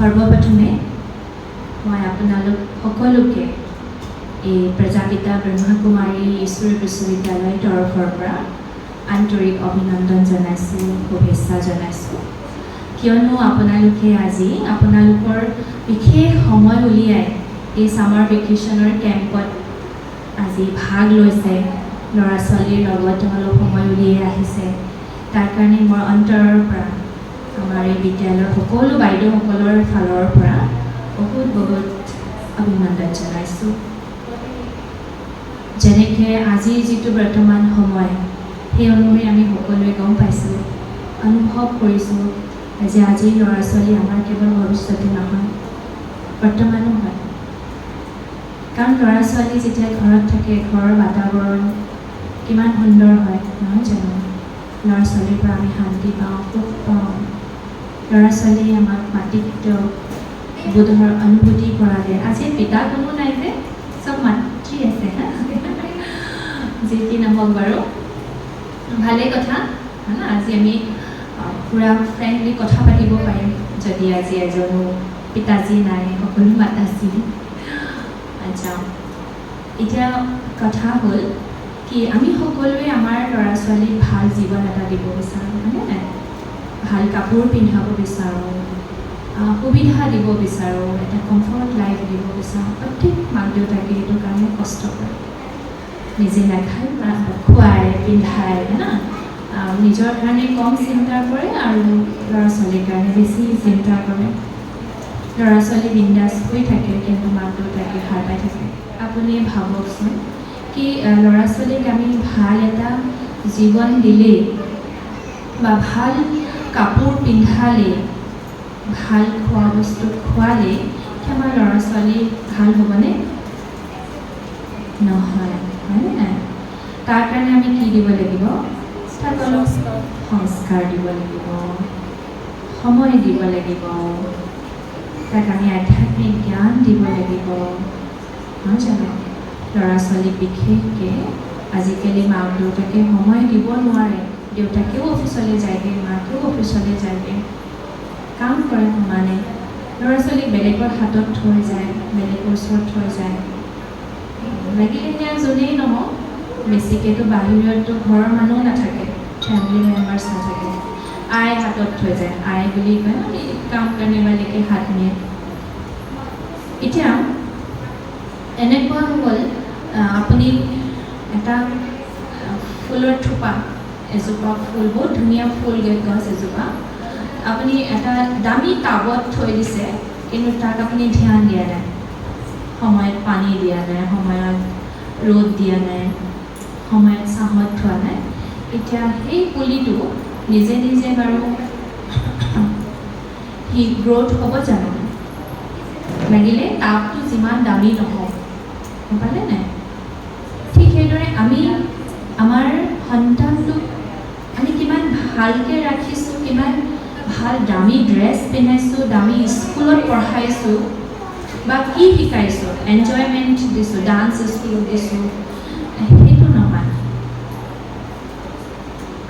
সৰ্বপ্ৰথমে মই আপোনালোক সকলোকে এই প্ৰজাপিতা ব্ৰহ্মকুমাৰী ঈশ্বৰী বিশ্ববিদ্যালয়ৰ তৰফৰ পৰা আন্তৰিক অভিনন্দন জনাইছোঁ, শুভেচ্ছা জনাইছোঁ। কিয়নো আপোনালোকে আজি আপোনালোকৰ বিশেষ সময় উলিয়াই এই ছামাৰ ভেকেশ্যনৰ কেম্পত আজি ভাগ লৈছে, ল'ৰা ছোৱালীৰ লগত অলপ সময় উলিয়াই আহিছে। তাৰ কাৰণে মই অন্তৰৰ পৰা আমাৰ এই বিদ্যালয়ৰ সকলো বাইদেউসকলৰ ফালৰ পৰা বহুত বহুত অভিনন্দন জনাইছোঁ। যেনেকৈ আজিৰ যিটো বৰ্তমান সময়, সেই অনুসৰি আমি সকলোৱে গম পাইছোঁ, অনুভৱ কৰিছোঁ যে আজিৰ ল'ৰা ছোৱালী আমাৰ কেৱল ভৱিষ্যতে নহয়, বৰ্তমানো হয়। কাৰণ ল'ৰা ছোৱালী যেতিয়া ঘৰত থাকে, ঘৰৰ বাতাবৰণ কিমান সুন্দৰ হয় নহয় জানো? ল'ৰা ছোৱালীৰ পৰা আমি শান্তি পাওঁ, সুখ পাওঁ। ল'ৰা ছোৱালীয়ে আমাক মাতৃত্ব বোধৰ অনুভূতি কৰালে। আজি পিতা কোনো নাই যে, চব মাতৃ আছে হা, যি কি নহওক বাৰু ভালেই কথা হয় না। আজি আমি পুৰা ফ্ৰেণ্ডলি কথা পাতিব পাৰিম, যদি আজি এজনো পিতাজী নাই, সকলো মাতাজী। আচ্ছা, এতিয়া কথা হ'ল কি, আমি সকলোৱে আমাৰ ল'ৰা ছোৱালীক ভাল জীৱন এটা দিব বিচাৰোঁ, হয়নে নাই? ভাল কাপোৰ পিন্ধাব বিচাৰোঁ, সুবিধা দিব বিচাৰোঁ, এটা কমফৰ্ট লাইফ দিব বিচাৰোঁ। প্ৰত্যেক মাক দেউতাকে সেইটো কাৰণে কষ্ট কৰে, নিজে নাখায় খুৱাই পিন্ধাই হয় না। নিজৰ কাৰণে কম চিন্তা কৰে আৰু ল'ৰা ছোৱালীৰ কাৰণে বেছি চিন্তা কৰে। ল'ৰা ছোৱালী বিন্দাছ শুই থাকে, কিন্তু মাক দেউতাকে সাৰ পাই থাকে। আপুনি ভাবকচোন কি ল'ৰা ছোৱালীক আমি ভাল এটা জীৱন দিলেই বা ভাল কাপোৰ পিন্ধালে, ভাল খোৱা বস্তু খোৱালে কি আমাৰ ল'ৰা ছোৱালী ভাল হ'বনে? নহয়, হয়নে নাই? তাৰ কাৰণে আমি কি দিব লাগিব? তাক অলপ সংস্কাৰ দিব লাগিব, সময় দিব লাগিব, তাক আমি আধ্যাত্মিক জ্ঞান দিব লাগিব, নহয় জানো? ল'ৰা ছোৱালীক বিশেষকৈ আজিকালি মাক দেউতাকে সময় দিব নোৱাৰে। দেউতাকেও অফিচলৈ যায়গৈ, মাকেও অফিচলৈ যায়গৈ, কাম কৰে সমানে। ল'ৰা ছোৱালীক বেলেগৰ হাতত থৈ যায়, বেলেগৰ ওচৰত থৈ যায়। লাগিলে এতিয়া যোনেই নহওক, বেছিকৈতো বাহিৰততো ঘৰৰ মানুহ নাথাকে, ফেমিলি মেম্বাৰ্ছ নাথাকে, আই হাতত থৈ যায়। আই বুলি কয় আমি কাম কাৰণে মালিকে হাত নিয়ে। এতিয়া এনেকুৱা হ'ল, আপুনি এটা ফুলৰ থোপা, এজোপা ফুল, বহুত ধুনীয়া ফুল গছ এজোপা আপুনি এটা দামী টাবত থৈ দিছে, কিন্তু তাক আপুনি ধ্যান দিয়া নাই, সময়ত পানী দিয়া নাই, সময়ত ৰ'দ দিয়া নাই, সময়ত ছাঁহত থোৱা নাই। এতিয়া সেই পুলিটো নিজে নিজে বাৰু সি গ্ৰ'থ হ'ব জানো? লাগিলে টাবটো যিমান দামী নহওক, গম পালে নাই? ঠিক সেইদৰে আমি আমাৰ সন্তানটোক আমি কিমান ভালকৈ ৰাখিছোঁ, কিমান ভাল দামী ড্ৰেছ পিন্ধাইছোঁ, দামী স্কুলত পঢ়াইছোঁ বা কি শিকাইছোঁ, এনজয়মেণ্ট দিছোঁ, ডান্স স্কুলত দিছোঁ, সেইটো নহয়।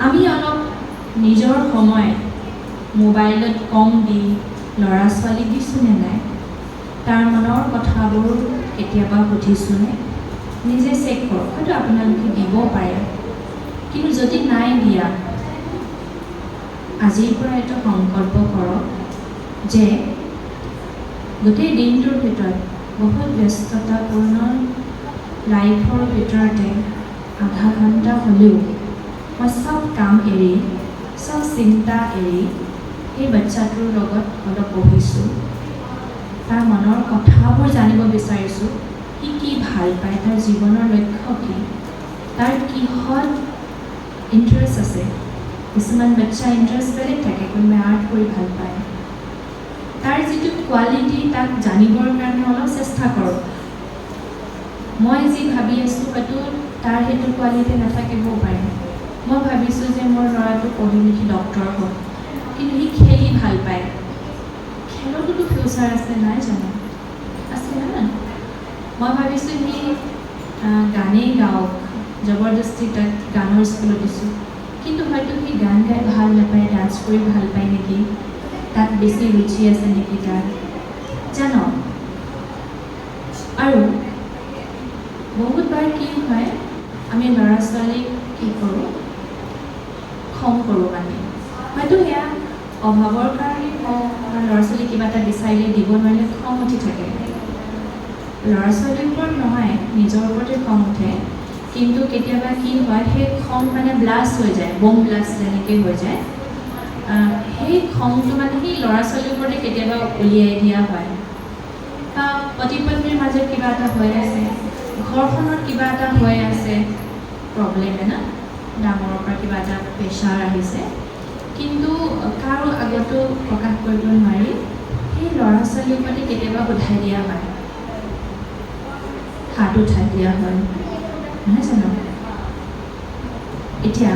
আমি অলপ নিজৰ সময় মোবাইলত কম দি ল'ৰা ছোৱালীক দিছোঁনে নাই? তাৰ মনৰ কথাবোৰ কেতিয়াবা সুধিছোঁনে? নিজে চেক কৰক। হয়তো আপোনালোকে দিব পাৰে, কিন্তু যদি নাই দিয়া, আজিৰ পৰা এটা সংকল্প কৰক যে গোটেই দিনটোৰ ভিতৰত, বহুত ব্যস্ততাপূৰ্ণ লাইফৰ ভিতৰতে আধা ঘণ্টা হ'লেও মই চব কাম এৰি, চব চিন্তা এৰি সেই বাচ্চাটোৰ লগত অলপ বহিছোঁ, তাৰ মনৰ কথাবোৰ জানিব বিচাৰিছোঁ। সি কি ভাল পায়, তাৰ জীৱনৰ লক্ষ্য কি, তাৰ কিহত ইণ্টাৰেষ্ট আছে। কিছুমান বাচ্চা ইণ্টাৰেষ্ট বেলেগ থাকে, কোনোবাই আৰ্ট কৰি ভাল পায়। তাৰ যিটো কোৱালিটি, তাক জানিবৰ কাৰণে অলপ চেষ্টা কৰক। মই যি ভাবি আছোঁ হয়তো তাৰ সেইটো কোৱালিটি নাথাকিবও পাৰে। মই ভাবিছোঁ যে মোৰ ল'ৰাটো পঢ়ি লিখি ডক্টৰ হ'ল, কিন্তু সি খেলি ভাল পায়। খেলতোতো ফিউচাৰ আছে, নাই জানো? আছে না? মই ভাবিছোঁ সি গানেই গাওক, জবৰদস্তি তাক গানৰ স্কুলত দিছোঁ, কিন্তু হয়তো সি গান গাই ভাল নাপায়, ডান্স কৰি ভাল পায় নেকি। তাত বেছি ৰুচি আছে নেকি তাৰ জানক। আৰু বহুতবাৰ কি হয়, আমি ল'ৰা ছোৱালীক কি কৰোঁ, খং কৰোঁ। মানে হয়তো সেয়া অভাৱৰ কাৰণে হওক বা ল'ৰা ছোৱালী কিবা এটা বিচাৰিলে দিব নোৱাৰিলে খং উঠি থাকে। ল'ৰা ছোৱালীৰ ওপৰত নহয়, নিজৰ ওপৰতে খং উঠে। কিন্তু কেতিয়াবা কি হয়, সেই খং মানে ব্লাষ্ট হৈ যায়, বম ব্লাষ্ট যেনেকৈ হৈ যায়। সেই খংটো মানে সেই ল'ৰা ছোৱালীৰ ওপৰতে কেতিয়াবা উলিয়াই দিয়া হয়। বা পতি পত্নীৰ মাজত কিবা এটা হৈ আছে, ঘৰখনত কিবা এটা হৈ আছে, প্ৰব্লেম না ডাঙৰৰ পৰা কিবা এটা প্ৰেছাৰ আহিছে, কিন্তু কাৰো আগতো প্ৰকাশ কৰিব নোৱাৰি সেই ল'ৰা ছোৱালীৰ ওপৰতে কেতিয়াবা উঠাই দিয়া হয়, হাত উঠাই দিয়া হয়, নহয় জানো। এতিয়া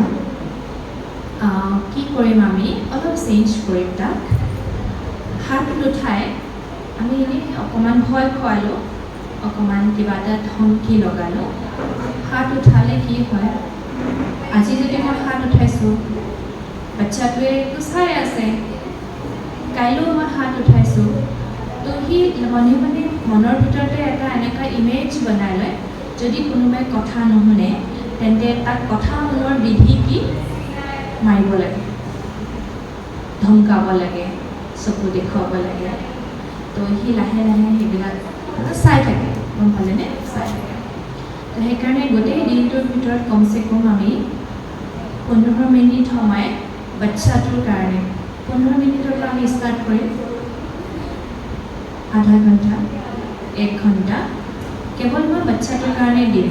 কি কৰিম, আমি অলপ চেঞ্জ কৰিম তাক। হাত নুঠাই আমি এনেই অকণমান ভয় খুৱালোঁ, অকণমান কিবা এটা ধমকি লগালোঁ। হাত উঠালে কি হয়, আজি যদি মই হাত উঠাইছোঁ, বাচ্চাটোৱেতো চাই আছে, কাইলৈও মই হাত উঠাইছোঁ, তো সি মনে মনে মনৰ ভিতৰতে এটা এনেকুৱা ইমেজ বনাই লয়, যদি কোনোবাই কথা নুশুনে তেন্তে তাক কথা শুনোৱাৰ বিধি কি, মাৰিব লাগে, ধমকাব লাগে, চকু দেখুৱাব লাগে। তো সি লাহে লাহে সেইবিলাক চাই থাকে, গম পালেনে, চাই থাকে। তো সেইকাৰণে গোটেই দিনটোৰ ভিতৰত কমচে কম আমি 15 মিনিট সময় বাচ্চাটোৰ কাৰণে, 15 মিনিটৰ পৰা আমি ষ্টাৰ্ট কৰিম, আধা ঘণ্টা 1 ঘণ্টা কেৱল মই বাচ্চাটোৰ কাৰণে দিম,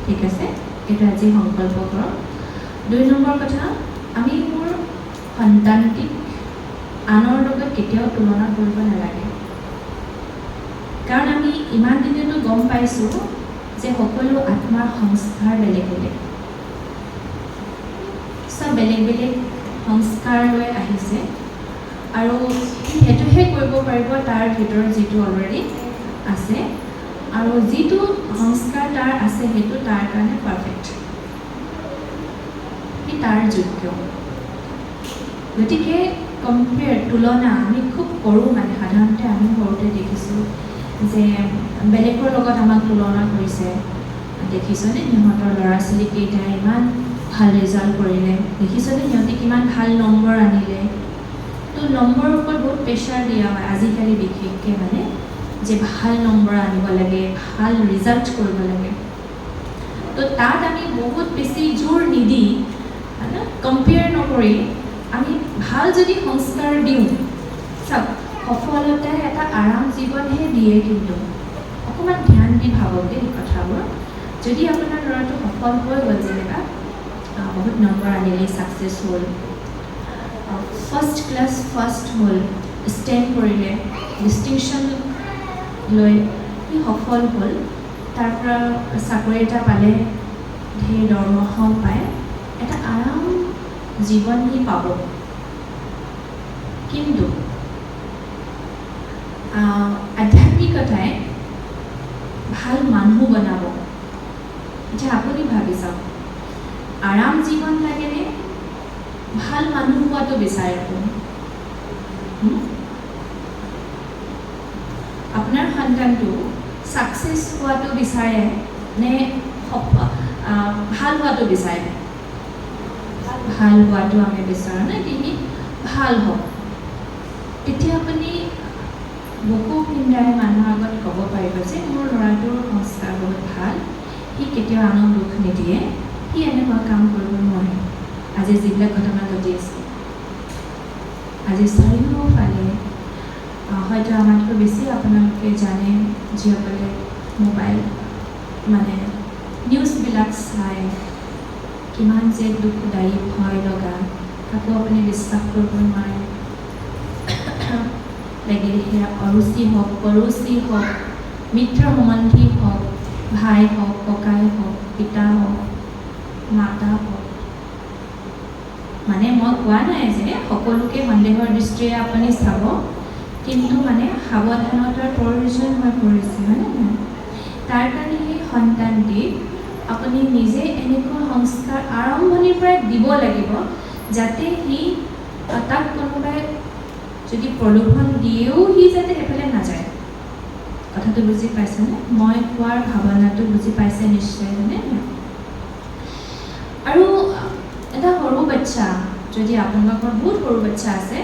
ঠিক আছে। এইটো আজি সংকল্প কৰক। 2 নম্বৰ কথা, আমি মোৰ সন্তানটিক আনৰ লগত কেতিয়াও তুলনা কৰিব নালাগে। কাৰণ আমি ইমান দিনেতো গম পাইছোঁ যে সকলো আত্মাৰ সংস্কাৰ বেলেগ বেলেগ, চব বেলেগ বেলেগ সংস্কাৰ লৈ আহিছে, আৰু সেইটোহে কৰিব পাৰিব তাৰ ভিতৰত যিটো অলৰেডি আছে, আৰু যিটো সংস্কাৰ তাৰ আছে সেইটো তাৰ কাৰণে পাৰফেক্ট, সি তাৰ যোগ্য। গতিকে কম্পেয়াৰ, তুলনা আমি খুব কৰোঁ। মানে সাধাৰণতে আমি সৰুতে দেখিছোঁ যে বেলেগৰ লগত আমাক তুলনা কৰিছে, দেখিছনে সিহঁতৰ ল'ৰা ছোৱালীকেইটাই ইমান ভাল ৰিজাল্ট কৰিলে, দেখিছনে সিহঁতে কিমান ভাল নম্বৰ আনিলে। তো নম্বৰৰ ওপৰত বহুত প্ৰেছাৰ দিয়া হয় আজিকালি, বিশেষকৈ মানে যে ভাল নম্বৰ আনিব লাগে, ভাল ৰিজাল্ট কৰিব লাগে। তো তাত আমি বহুত বেছি জোৰ নিদি, কম্পেয়াৰ নকৰি আমি ভাল যদি সংস্কাৰ দিওঁ, চাওক সফলতাই এটা আৰাম জীৱনহে দিয়ে, কিন্তু অকণমান ধ্যান দি ভাবক দেই কথাবোৰ। যদি আপোনাৰ ল'ৰাটো সফল হৈ গ'ল, যেনিবা বহুত নম্বৰ আনিলে, ছাকচেছ হ'ল, ফাৰ্ষ্ট ক্লাছ ফাৰ্ষ্ট হ'ল, ষ্টেণ্ড কৰিলে, ডিষ্টিংশ্যন লৈ সি সফল হ'ল, তাৰ পৰা চাকৰি এটা পালে, ঢেৰ দৰমহাও পায়, এটা আৰাম জীৱন সি পাব। কিন্তু আধ্যাত্মিকতাই ভাল মানুহ বনাব। এতিয়া আপুনি ভাবি চাওক, আৰাম জীৱন লাগেনে ভাল মানুহ হোৱাটো বিচাৰে আপুনি? আপোনাৰ সন্তানটো ছাকচেছ হোৱাটো বিচাৰে নে ভাল হোৱাটো বিচাৰে? ভাল হোৱাটো আমি বিচাৰোঁ নে সি ভাল হওক। তেতিয়া আপুনি বুকু পিন্ধাই মানুহৰ আগত ক'ব পাৰিব যে মোৰ ল'ৰাটোৰ সংস্কাৰ বহুত ভাল, সি কেতিয়াও আনক দুখ নিদিয়ে, সি এনেকুৱা কাম কৰিব নোৱাৰে। আজি যিবিলাক ঘটনা ঘটি আছে, আজি চাৰিওফালে হয়তো আমাতকৈ বেছি আপোনালোকে জানে, যিসকলে মোবাইল মানে নিউজবিলাক চাই, কিমান যে দুখদায়ী, ভয় লগা, কাকো আপুনি বিশ্বাস কৰিব নোৱাৰে। লাগিলে সেয়া অৰুচি হওক, পৰুচি হওক, মিত্ৰ সম্বন্ধী হওক, ভাই হওক, ককাই হওক, পিতা হওক, মাতা হওক। মানে মই কোৱা নাই যে সকলোকে সন্দেহৰ দৃষ্টিৰে আপুনি চাব, কিন্তু মানে সাৱধানতাৰ প্ৰয়োজন হৈ পৰিছে, হয়নে নহয়? তাৰ কাৰণে সেই সন্তানটিক আপুনি নিজে এনেকুৱা সংস্কাৰ আৰম্ভণিৰ পৰাই দিব লাগিব, যাতে সি তাক কোনোবাই যদি প্ৰলোভন দিয়েও সি যাতে সেইফালে নাযায়। কথাটো বুজি পাইছেনে? মই কোৱাৰ ভাৱনাটো বুজি পাইছে নিশ্চয়, হয়নে? আৰু এটা সৰু বাচ্চা, যদি আপোনালোকৰ বহুত সৰু বাচ্চা আছে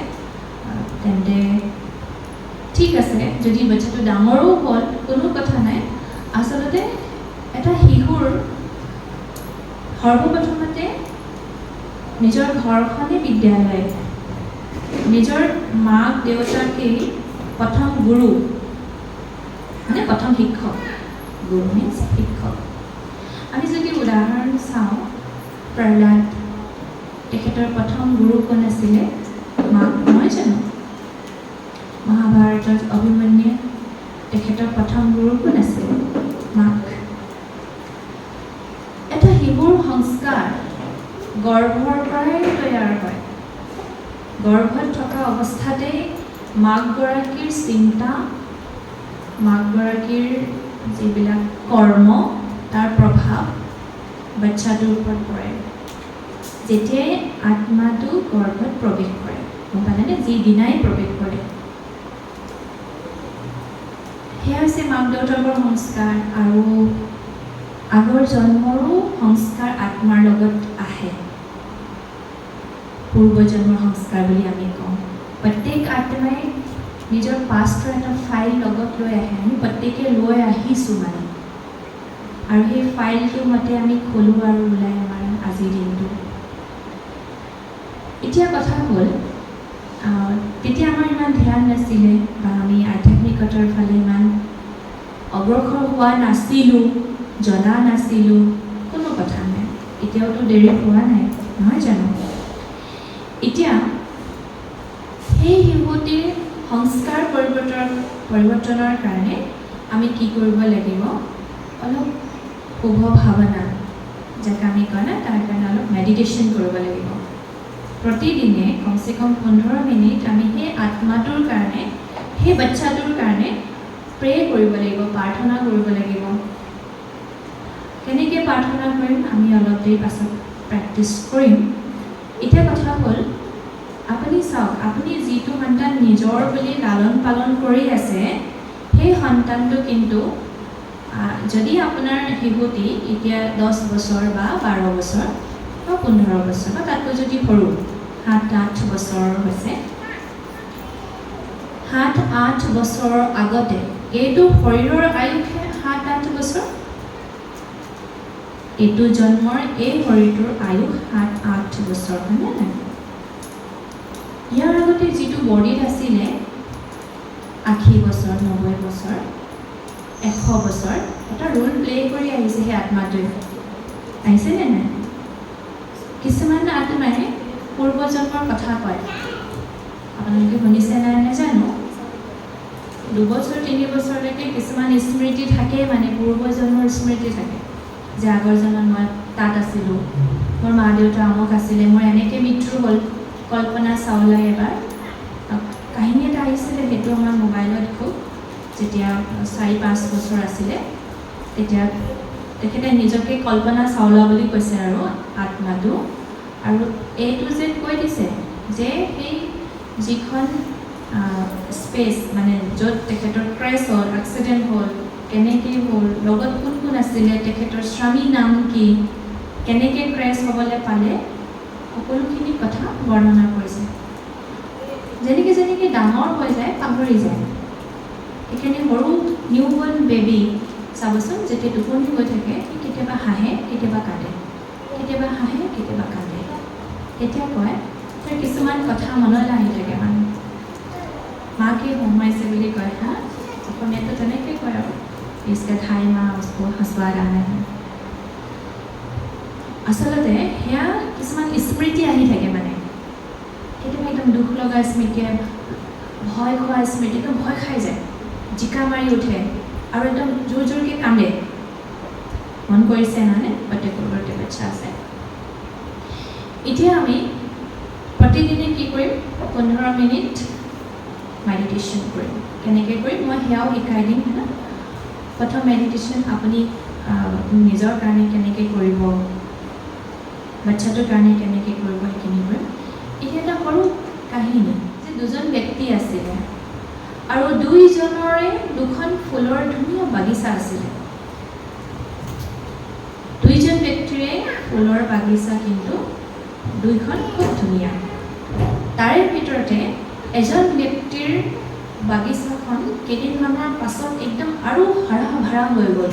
তেন্তে ঠিক আছে, যদি বাচ্চাটো ডাঙৰো হ'ল কোনো কথা নাই। আচলতে এটা শিশুৰ সৰ্বপ্ৰথমতে নিজৰ ঘৰখনে বিদ্যালয়, নিজৰ মাক দেউতাকেই প্ৰথম গুৰু, মানে প্ৰথম শিক্ষক। গুৰু মিন্স শিক্ষক। আমি যদি উদাহৰণ চাওঁ, প্ৰহ্লাদ, তেখেতৰ প্ৰথম গুৰু কোন আছিলে? মাক, নহয় জানো? মহাভাৰতত অভিমন্যু, তেখেতৰ প্ৰথম গুৰু কোন আছিল? মাক। এটা শিশুৰ সংস্কাৰ গৰ্ভৰ পৰাই তৈয়াৰ হয়। গৰ্ভত থকা অৱস্থাতেই মাকগৰাকীৰ চিন্তা, মাকগৰাকীৰ যিবিলাক কৰ্ম, তাৰ প্ৰভাৱ বাচ্চাটোৰ ওপৰত পৰে। যেতিয়াই আত্মাটো গৰ্ভত প্ৰৱেশ কৰে, গম পালেনে? যিদিনাই প্ৰৱেশ কৰে, সেয়া হৈছে মাক দেউতাকৰ সংস্কাৰ। আৰু আগৰ জন্মৰো সংস্কাৰ আত্মাৰ লগত আহে, পূৰ্বজন্মৰ সংস্কাৰ বুলি আমি কওঁ। প্ৰত্যেক আত্মাই নিজৰ পাষ্টৰ এটা ফাইল লগত লৈ আহে, আমি প্ৰত্যেকে লৈ আহিছোঁ মানে। আৰু সেই ফাইলটো মতে আমি খোলোঁ আৰু ওলাই আমাৰ আজিৰ দিনটো। এতিয়া কথা হ'ল, তেতিয়া আমাৰ ইমান ধ্যান নাছিলে বা আমি আধ্যাত্মিকতাৰ ফালে ইমান অগ্ৰসৰ হোৱা নাছিলোঁ, জনা নাছিলোঁ, কোনো কথা নাই। এতিয়াওতো দেৰি হোৱা নাই, নহয় জানো? এতিয়া সেই শিশুটিৰ সংস্কাৰ পৰিৱৰ্তনৰ কাৰণে আমি কি কৰিব লাগিব? অলপ শুভ ভাৱনা, যাক আমি কওঁ না, তাৰ কাৰণে অলপ মেডিটেশ্যন কৰিব লাগিব। প্ৰতিদিনে কমচে কম 15 মিনিট আমি সেই আত্মাটোৰ কাৰণে, সেই বাচ্চাটোৰ কাৰণে প্ৰে কৰিব লাগিব, প্ৰাৰ্থনা কৰিব লাগিব। কেনেকৈ প্ৰাৰ্থনা কৰিম আমি অলপ দেৰি পাছত প্ৰেক্টিছ কৰিম। এতিয়া কথা হ'ল, আপুনি চাওক, আপুনি যিটো সন্তান নিজৰ বুলি লালন পালন কৰি আছে, সেই সন্তানটো কিন্তু যদি আপোনাৰ শিশুটি এতিয়া 10 বছৰ বা 12 বছৰ বা 15 বছৰ বা তাতকৈ যদি সৰু 7-8 বছৰ হৈছে, 7-8 বছৰৰ আগতে এইটো শৰীৰৰ আয়ুসে 7-8 বছৰ, এইটো জন্মৰ এই শৰীৰটোৰ আয়ুস 7-8 বছৰ, হয়নে নাই? ইয়াৰ আগতে যিটো বডিত আছিলে 80 বছৰ, 90 বছৰ, 100 বছৰ, এটা ৰোল প্লে কৰি আহিছে সেই আত্মাটোৱে। আহিছেনে নাই? কিছুমান আত্মাই পূৰ্বজন্মৰ কথা কয়, আপোনালোকে শুনিছে নাই নাজানো। 2 বছৰ 3 বছৰলৈকে কিছুমান স্মৃতি থাকে, মানে পূৰ্বজন্মৰ স্মৃতি থাকে, যে আগৰ জন্মত মই তাত আছিলোঁ, মোৰ মা দেউতা আমুক আছিলে, মোৰ এনেকৈ মৃত্যু হ'ল। কল্পনা চাওলাই এবাৰ কাহিনী এটা আহিছিলে, সেইটো আমাৰ মোবাইলত খুব, যেতিয়া 4-5 বছৰ আছিলে, তেতিয়া তেখেতে নিজকে কল্পনা চাওলা বুলি কৈছে আৰু আত্মাটো। আৰু এইটো যে কৈ দিছে যে সেই যিখন স্পেচ, মানে য'ত তেখেতৰ ক্ৰেছ হ'ল, এক্সিডেণ্ট হ'ল, কেনেকৈ হ'ল, লগত কোন কোন আছিলে, তেখেতৰ স্বামী নাম কি, কেনেকৈ ক্ৰেছ হ'বলৈ পালে, সকলোখিনি কথা বৰ্ণনা কৰিছে। যেনেকৈ যেনেকৈ ডাঙৰ হৈ যায় পাহৰি যায়। সেইখিনি সৰু নিউ বৰ্ণ বেবী চাবচোন, যেতিয়া টোপনি গৈ থাকে, কেতিয়াবা হাঁহে, কেতিয়াবা কান্দে, কেতিয়াবা হাঁহে, কেতিয়াবা কান্দে। তেতিয়া কয়, তাৰ কিছুমান কথা মনলৈ আহি থাকে, মানে মাকে হঁহুৱাইছে বুলি কয়, হা, অসমীয়াটো তেনেকৈ কয় আৰু, ইচকা ঠাই মা উচকো হঁচুৱা গানে। আচলতে সেয়া কিছুমান স্মৃতি আহি থাকে, মানে কেতিয়াবা একদম দুখ লগা স্মৃতি, ভয় খোৱা স্মৃতি, একদম ভয় খাই যায়, জিকা মাৰি উঠে আৰু একদম জোৰ জোৰকৈ কান্দে। মন কৰিছে নহয়নে? প্ৰত্যেকৰ ঘৰতে বাচ্চা আছে। এতিয়া আমি প্ৰতিদিনে কি কৰিম? 15 মিনিট মেডিটেশ্যন কৰিম। কেনেকৈ কৰিম মই সেয়াও শিকাই দিম, হা। প্ৰথম মেডিটেশ্যন আপুনি নিজৰ কাৰণে কেনেকৈ কৰিব, বাচ্চাটোৰ কাৰণে কেনেকৈ কৰিব, সেইখিনি কৰিম। এতিয়া এটা সৰু কাহিনী, যে দুজন ব্যক্তি আছিলে আৰু দুইজনৰে দুখন ফুলৰ ধুনীয়া বাগিচা আছিলে। দুইজন ব্যক্তিৰে ফুলৰ বাগিচা কিন্তু দুইখন খুব ধুনীয়া। তাৰে ভিতৰতে এজন ব্যক্তিৰ বাগিচাখন কেইদিনমানৰ পাছত একদম আৰু হাৰা ভাৰা হৈ গ'ল।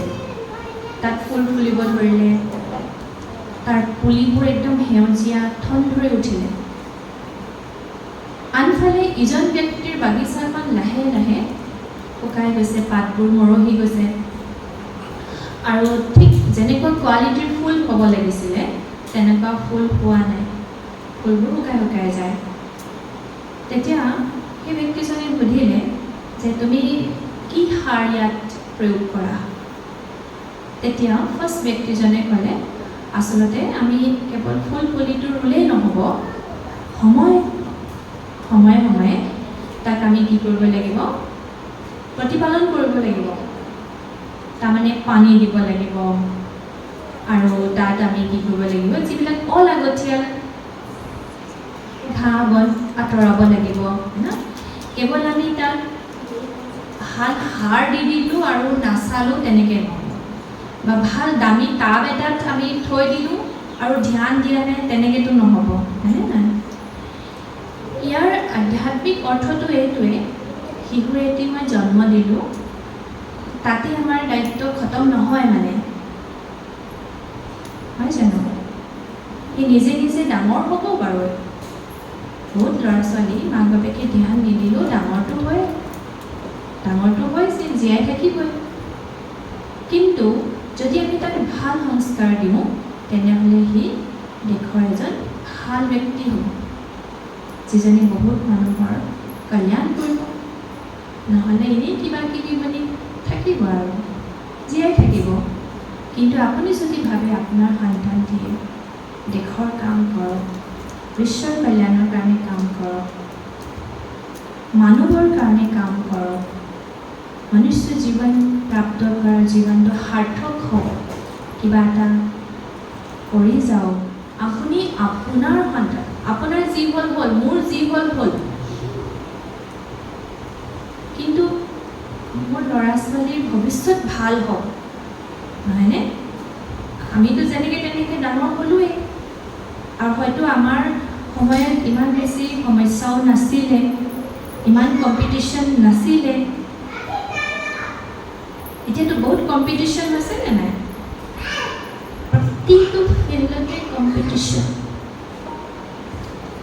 তাত ফুল ফুলিব ধৰিলে, তাৰ পুলিবোৰ একদম সেউজীয়া ঠন ধৰি উঠিলে। আনফালে ইজন ব্যক্তিৰ বাগিচাখন লাহে লাহে শুকাই গৈছে, পাতবোৰ মৰহি গৈছে আৰু ঠিক যেনেকুৱা কোৱালিটিৰ ফুল হ'ব লাগিছিলে তেনেকুৱা ফুল পোৱা নাই, ফুলবোৰ শুকাই শুকাই যায়। তেতিয়া সেই ব্যক্তিজনে সুধিলে যে তুমি কি সাৰ ইয়াত প্ৰয়োগ কৰা? তেতিয়া ফাৰ্ষ্ট ব্যক্তিজনে ক'লে আচলতে আমি কেৱল ফুল পুলিটো ৰুলেই নহ'ব, সময়ে সময়ে তাক আমি কি কৰিব লাগিব? প্ৰতিপালন কৰিব লাগিব। তাৰমানে পানী দিব লাগিব আৰু তাত আমি কি কৰিব লাগিব? যিবিলাক অলাগতিয়াল ঘাঁহ বন আঁতৰাব লাগিব না। কেৱল আমি তাত ভাল সাৰ দি দিলোঁ আৰু নাচালোঁ তেনেকৈ নহ'ব, বা ভাল দামী টাব এটাত আমি থৈ দিলোঁ আৰু ধ্যান দিয়া নাই তেনেকৈতো নহ'ব, হয়নে নাই? ইয়াৰ আধ্যাত্মিক অৰ্থটো এইটোৱে, শিশু এটি মই জন্ম দিলোঁ, তাতে আমাৰ দায়িত্ব খতম নহয় মানে, হয় জানো? সি নিজে নিজে ডাঙৰ হ'ব বাৰু। বহুত ল'ৰা ছোৱালী মাক বাপেকে ধ্যান নিদিলেও ডাঙৰটো হয় যে জীয়াই থাকিবই। কিন্তু যদি আমি তাক ভাল সংস্কাৰ দিওঁ তেনেহ'লে সি দেশৰ এজন ভাল ব্যক্তি হ'ব, যিজনে বহুত মানুহৰ কল্যাণ কৰিব। নহ'লে এনেই কিবা কিবি মানে থাকিব আৰু জীয়াই থাকিব। কিন্তু আপুনি যদি ভাবে আপোনাৰ সন্তানটিয়ে দেশৰ কাম কৰক, বিশ্বৰ কল্যাণৰ কাৰণে কাম কৰক, মানুহৰ কাৰণে কাম কৰক, মনুষ্য জীৱন প্ৰাপ্ত কৰাৰ জীৱনটো সাৰ্থক হওক, কিবা এটা কৰি যাওক, আপুনি আপোনাৰ সন্তান, আপোনাৰ যি হ'ল মোৰ যি হ'ল, কিন্তু মোৰ ল'ৰা ছোৱালীৰ ভৱিষ্যত ভাল হওক, নহয়নে? আমিতো যেনেকৈ তেনেকৈ ডাঙৰ হ'লোৱেই আৰু হয়তো আমাৰ সময়ত ইমান বেছি সমস্যাও নাছিলে, ইমান কম্পিটিশ্যন নাছিলে। এতিয়াতো বহুত কম্পিটিশ্যন আছে নে নাই? প্ৰতিটো ফিল্ডতে কম্পিটিশ্যন।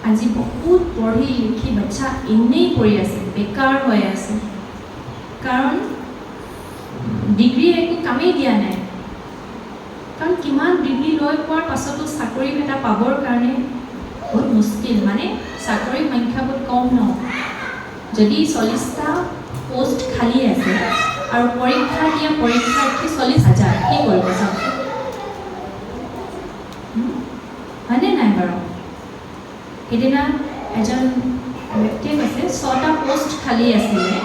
আজি বহুত পঢ়ি লিখি বাচ্চা এনেই পঢ়ি আছে, বেকাৰ হৈ আছে, কাৰণ ডিগ্ৰী একো কামেই দিয়া নাই। কাৰণ কিমান ডিগ্ৰী লৈ পোৱাৰ পাছতো চাকৰি এটা পাবৰ কাৰণে বহুত মুস্কিল, মানে চাকৰিৰ সংখ্যা বহুত কম ন। যদি 40টা পোষ্ট খালী আছে আৰু পৰীক্ষা দিয়া পৰীক্ষাৰ্থী 40,000, কি কৰিব চাওক? হয়নে নাই বাৰু? সেইদিনা এজন ব্যক্তিয়ে কৈছে 6টা পোষ্ট খালী আছিলে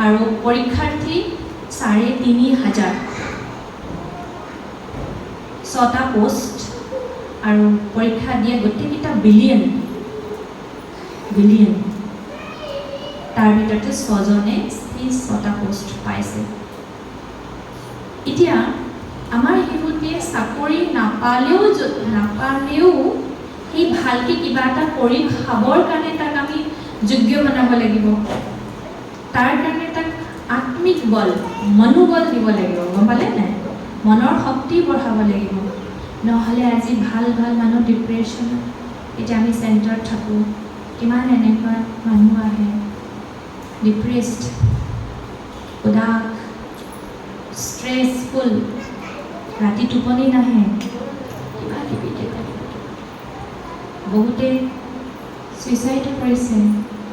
আৰু পৰীক্ষাৰ্থী 3,500। 6টা পোষ্ট আৰু পৰীক্ষা দিয়া গোটেইকেইটা বিলিয়ন, তাৰ ভিতৰতে 6জনে সেই 6টা পোষ্ট পাইছে। এতিয়া আমাৰ শিশুটিয়ে চাকৰি নাপালেও সি ভালকৈ কিবা এটা কৰি খাবৰ কাৰণে তাক আমি যোগ্য বনাব লাগিব। তাৰ কাৰণে তাক আত্মিক বল, মনোবল দিব লাগিব, গম পালে নাই? মনৰ শক্তি বঢ়াব লাগিব। নহ'লে আজি ভাল মানুহ ডিপ্ৰেশ্যন, এতিয়া আমি চেণ্টাৰত থাকোঁ, কিমান এনেকুৱা মানুহ আহে ডিপ্ৰেছড, উদাস, ষ্ট্ৰেছফুল, ৰাতি টোপনি নাহে, কিবা কিবি বহুতে ছুইচাইডো কৰিছে,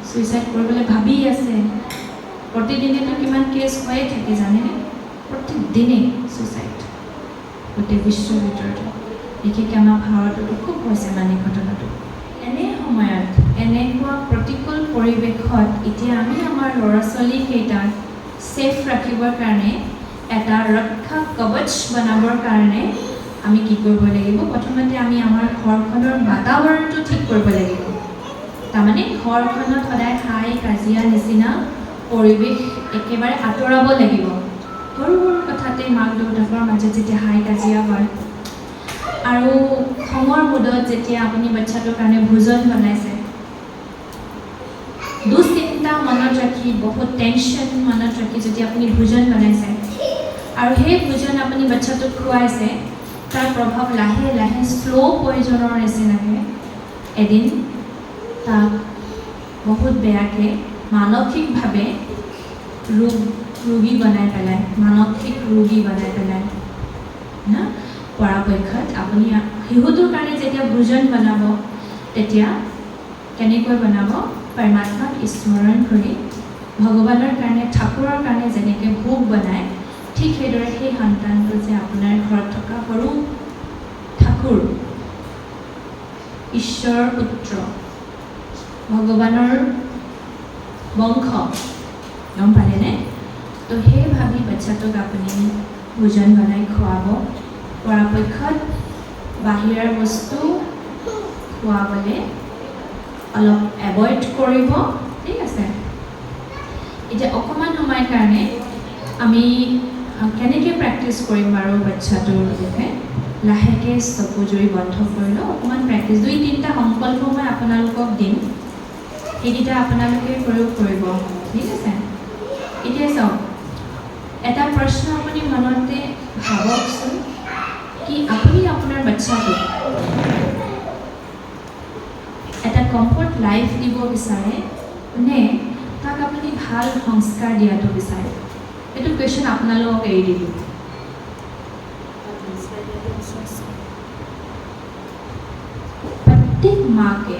ছুইচাইড কৰিবলৈ ভাবি আছে। প্ৰতিদিনেতো কিমান কেছ হৈয়ে থাকে জানেনে? প্ৰতিদিনেই ছুইচাইড গোটেই বিশ্বৰ ভিতৰতে, বিশেষকৈ আমাৰ ভাৰততো খুব হৈছে মানে ঘটনাটো। এনে সময়ত, এনেকুৱা প্ৰতিকূল পৰিৱেশত এতিয়া আমি আমাৰ ল'ৰা ছোৱালীকেইটাক ছেফ ৰাখিবৰ কাৰণে, এটা ৰক্ষা কৱচ বনাবৰ কাৰণে আমি কি কৰিব লাগিব? প্ৰথমতে আমি আমাৰ ঘৰখনৰ বাতাৱৰণটো ঠিক কৰিব লাগিব। তাৰমানে ঘৰখনত সদায় হাই কাজিয়া নিচিনা পৰিৱেশ একেবাৰে আঁতৰাব লাগিব। সৰু সৰু কথাতে মাক দেউতাকৰ মাজত যেতিয়া হাই কাজিয়া হয় আৰু খঙৰ মুডত যেতিয়া আপুনি বাচ্চাটোৰ কাৰণে ভোজন বনাইছে, দুশ্চিন্তা মনত ৰাখি, বহুত টেনশ্যন মনত ৰাখি যদি আপুনি ভোজন বনাইছে আৰু সেই ভোজন আপুনি বাচ্চাটোক খুৱাইছে, তাৰ প্ৰভাৱ লাহে লাহে শ্ল' পয়জনৰ নিচিনাকৈ এদিন তাক বহুত বেয়াকৈ মানসিকভাৱে ৰোগী বনাই পেলায়, মানসিক ৰোগী বনাই পেলায় না। পৰাপক্ষত আপুনি শিশুটোৰ কাৰণে যেতিয়া ভোজন বনাব, তেতিয়া কেনেকৈ বনাব? পৰমাত্মাক স্মৰণ কৰি ভগৱানৰ কাৰণে, ঠাকুৰৰ কাৰণে যেনেকৈ ভোগ বনায়, ঠিক সেইদৰে সেই সন্তানটো যে আপোনাৰ ঘৰত থকা সৰু ঠাকুৰ, ঈশ্বৰৰ পুত্ৰ, ভগৱানৰ বংশ, গম পালেনে? তো সেই ভাবি বাচ্চাটোক আপুনি ভোজন বনাই খুৱাব। পৰাপক্ষত বাহিৰৰ বস্তু খোৱাবলৈ অলপ এভইড কৰিব, ঠিক আছে? এতিয়া অকণমান সময়ৰ কাৰণে আমি কেনেকৈ প্ৰেক্টিছ কৰিম বাৰু বাচ্চাটোৰ বিষয়ে? লাহেকৈ চকু জুৰি বন্ধ কৰি লওঁ, অকণমান প্ৰেক্টিছ, 2-3টা সংকল্প মই আপোনালোকক দিম, সেইকেইটা আপোনালোকে প্ৰয়োগ কৰিব, ঠিক আছে? এতিয়া চাওক, এটা প্ৰশ্ন আপুনি মনতে ভাবকচোন, কি আপুনি আপোনাৰ বাচ্চাটোক এটা কমফৰ্ট লাইফ দিব বিচাৰে নে তাক আপুনি ভাল সংস্কাৰ দিয়াটো বিচাৰে? এইটো কুৱেশ্যন আপোনালোকক এৰি দিলোঁ। প্ৰত্যেক মাকে,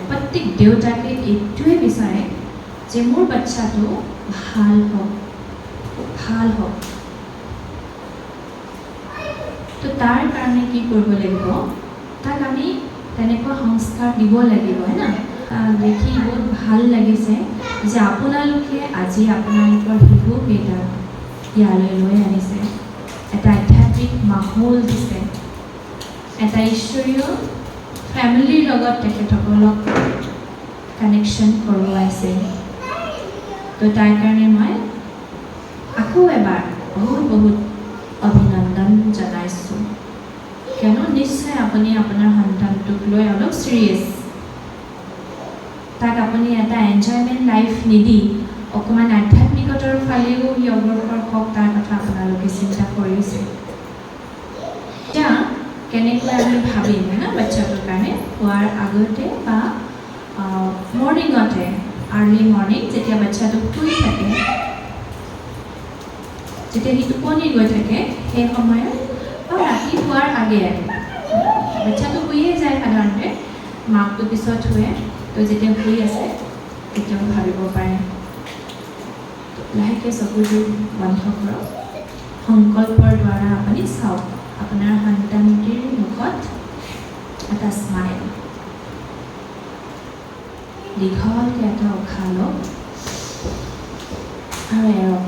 প্ৰত্যেক দেউতাকে এইটোৱে বিচাৰে যে মোৰ বাচ্চাটো ভাল হওক, ভাল হওক। তো তাৰ কাৰণে কি কৰিব লাগিব? তাক আমি তেনেকুৱা সংস্কাৰ দিব লাগিব, হয় না? দেখি বহুত ভাল লাগিছে যে আপোনালোকে আজি আপোনালোকৰ শিশুকেইটাক ইয়ালৈ লৈ আনিছে, এটা আধ্যাত্মিক মাহোল দিছে, এটা ঈশ্বৰীয় ফেমিলিৰ লগত তেখেতসকলক কানেকশ্যন কৰোৱাইছে। তো তাৰ কাৰণে মই আকৌ এবাৰ বহুত বহুত অভিনন্দন জনাইছোঁ। কিয়নো নিশ্চয় আপুনি আপোনাৰ সন্তানটোক লৈ অলপ চিৰিয়াছ, তাক আপুনি এটা এনজয়মেণ্ট লাইফ নিদি অকণমান আধ্যাত্মিকতাৰ ফালেও সি অগ্ৰসৰ হওক, তাৰ কথা আপোনালোকে চিন্তা কৰিছে। এতিয়া কেনেকৈ আমি ভাবিম না বাচ্চাটোৰ কাৰণে? খোৱাৰ আগতে বা মৰ্ণিঙতে, আৰ্লি মৰ্ণিং যেতিয়া বাচ্চাটো শুই থাকে, যেতিয়া সি টোপনি গৈ থাকে, সেই সময়ত বা ৰাতি শোৱাৰ আগে আগে, বাচ্চাটো শুইয়ে যায় সাধাৰণতে, মাকটো পিছত শুৱে, তো যেতিয়া শুই আছে তেতিয়াও ভাবিব পাৰে। লাহেকৈ চকুযোৰ বন্ধ কৰক, সংকল্পৰ দ্বাৰা আপুনি চাওক আপোনাৰ সন্তানটিৰ মুখত এটা স্মাইল। দীঘলকৈ এটা উশাহ লওক আৰু এৰক,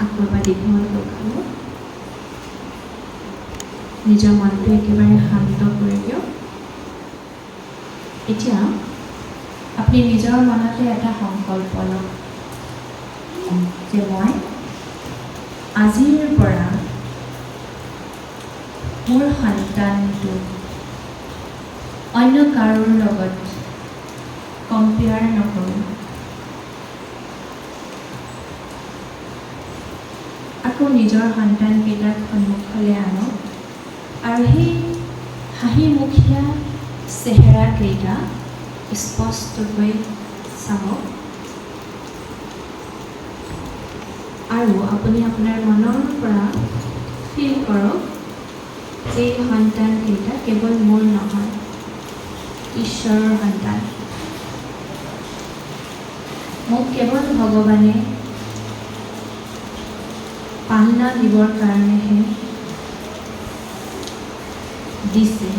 আকৌ এবাৰ দীঘলকৈ উশাহ লওক। নিজৰ মনটো একেবাৰে শান্ত কৰি দিয়ক। এতিয়া আপুনি নিজৰ মনতে এটা সংকল্প লওক যে মই আজিৰ পৰা মোৰ সন্তানটোক অন্য কাৰোৰ লগত কম্পেয়াৰ নকৰোঁ। আকৌ নিজৰ সন্তানকেইটাক সন্মুখলৈ আনক আৰু সেই হাঁহিমুখীয়া চেহেৰাকেইটা স্পষ্টকৈ চাব আৰু আপুনি আপোনাৰ মনৰ পৰা ফিল কৰক যে সন্তানকেইটা কেৱল মোৰ নহয়, ঈশ্বৰৰ সন্তান। মোক কেৱল ভগৱানে পালনা দিবৰ কাৰণেহে দিছে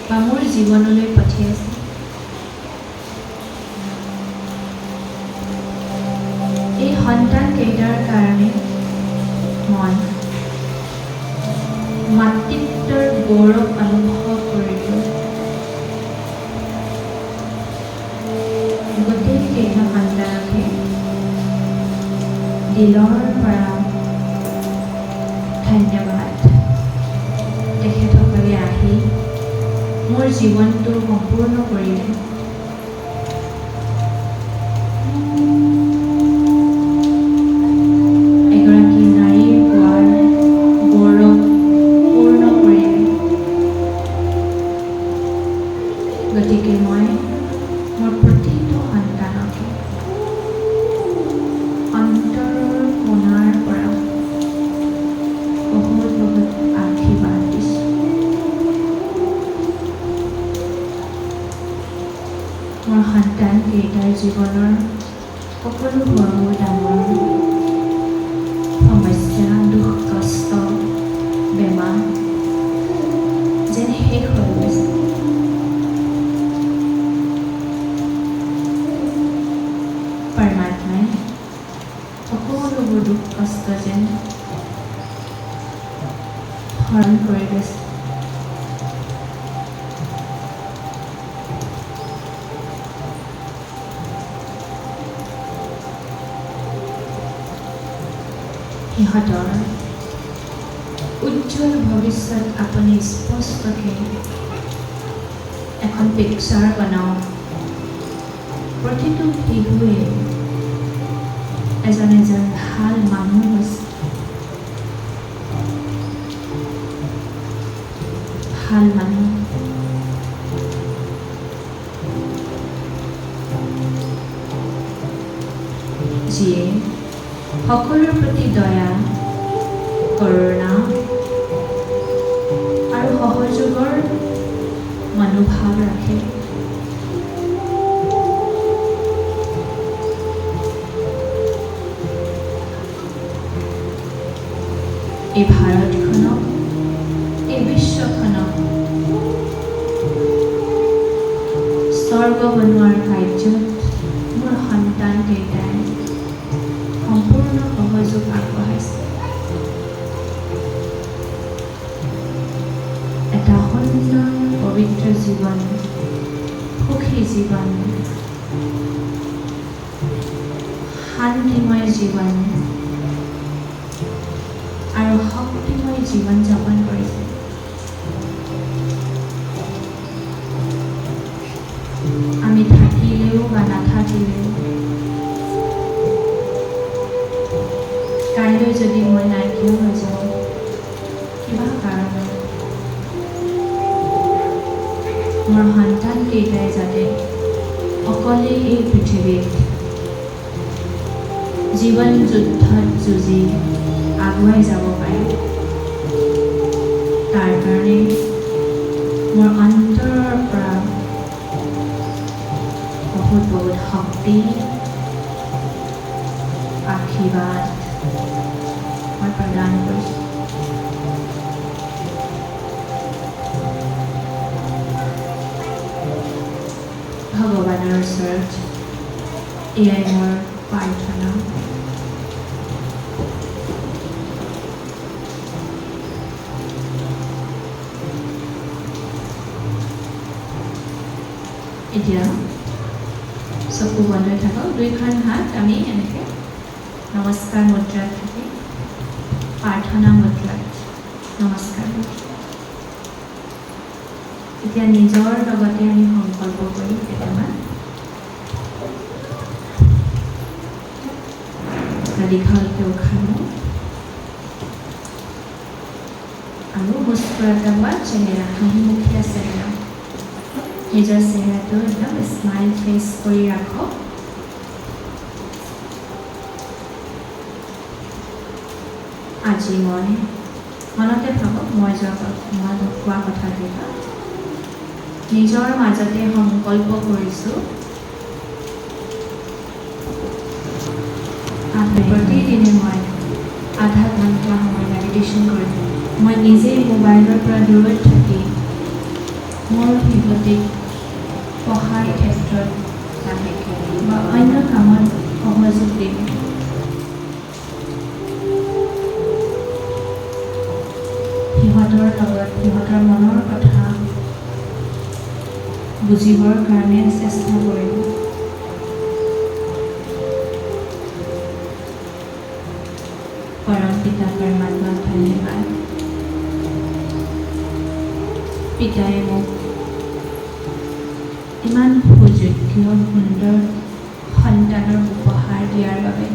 বা মোৰ জীৱনলৈ পঠিয়াইছে। এই সন্তানকেইটাৰ কাৰণে মই মাতৃত্বৰ গৌৰৱ অনুভৱ কৰিলোঁ। এইকেইটা সন্তানকে দিলৰ পৰা ধন্যবাদ। তেখেতসকলে আহি মোৰ জীৱনটো সম্পূৰ্ণ কৰিলে। এগৰাকী নাৰীৰ পোৱাৰ গৌৰৱ পূৰ্ণ কৰিলে। গতিকে মই মোৰ প্ৰতিটো সন্তানকে অন্তৰৰ কোণাৰ পৰা বহুত বহুত আশীৰ্বাদ দিছোঁ। মোৰ সন্তানকেইটাৰ জীৱনৰ সকলো সৰু ডাঙৰ সমস্যা, দুখ কষ্ট, বেমাৰ যেন শেষ হৈ গৈছে। পৰমাত্মাই সকলোবোৰ দুখ কষ্ট যেন হৰণ কৰি গৈছে। সিহঁতৰ উজ্জ্বল ভৱিষ্যত আপুনি স্পষ্টকৈ এখন পিকচাৰ বনাওক। প্ৰতিটো শিশুৱে এজন এজন ভাল মানুহ হৈছে, ভাল মানুহ। যিয়ে সকলোৰ প্ৰতি দয়া, কৰুণা আৰু সহযোগৰ মনোভাৱ ৰাখে। এই ভাৰতখনক, এই বিশ্বখনক স্বৰ্গ বনোৱাৰ কাৰ্যত মোৰ সন্তানকেইটাই সম্পূৰ্ণ সহযোগ আগবঢ়াইছে। এটা সুন্দৰ পবিত্ৰ জীৱন, সুখী জীৱন, শান্তিময় জীৱন আৰু শক্তিময় জীৱন যাপন কৰিছে। আমি থাকিলেও বা নাথাকিলেও, কাইলৈ যদি মই নাইকিয়া হৈ যাওঁ কিবা কাৰণত, মোৰ সন্তানকেইটাই যাতে অকলে এই পৃথিৱীত জীৱন যুদ্ধত যুঁজি আগুৱাই যাব পাৰে, তাৰ কাৰণে মোৰ অন্তৰৰ পৰা বহুত বহুত শক্তি, আশীৰ্বাদ মই প্ৰদান কৰিছোঁ। ভগৱানৰ ওচৰত এয়াই মোৰ প্ৰাৰ্থনা। এতিয়া চকু বন্ধ হৈ থাকক, দুইখন হাত আমি এনেকৈ নমস্কাৰ মুদ্ৰাত থাকি প্ৰাৰ্থনা মুদ্ৰাত নমস্কাৰ। এতিয়া নিজৰ লগতে আমি সংকল্প কৰিম কেইটামান। দীঘলকৈ উশাহ লওঁ আৰু মুস্কুৰাটা হোৱা চেহেৰা, হাঁহিমুখীয়া চেহেৰা, নিজৰ চেহেৰাটো একদম স্মাইল ফেচ কৰি ৰাখক। আজি মই মনতে ভাবক, মই কোৱা কথাকেইটা নিজৰ মাজতে সংকল্প কৰিছোঁ। প্ৰতিদিনে মই আধা ঘণ্টা সময় মেডিটেশ্যন কৰিম। মই নিজেই মোবাইলৰ পৰা দূৰত থাকি মোৰ শিশুটিক পঢ়াৰ ক্ষেত্ৰত বা অন্য কামত সহযোগ দিম। সিহঁতৰ লগত সিহঁতৰ মনৰ কথা বুজিবৰ কাৰণে চেষ্টা কৰিম। পৰম পিতা পৰমাত্মাক ধন্যবাদ। পিতাই মোক ইমান সুযোগ্য সুন্দৰ সন্তানৰ উপহাৰ দিয়াৰ বাবে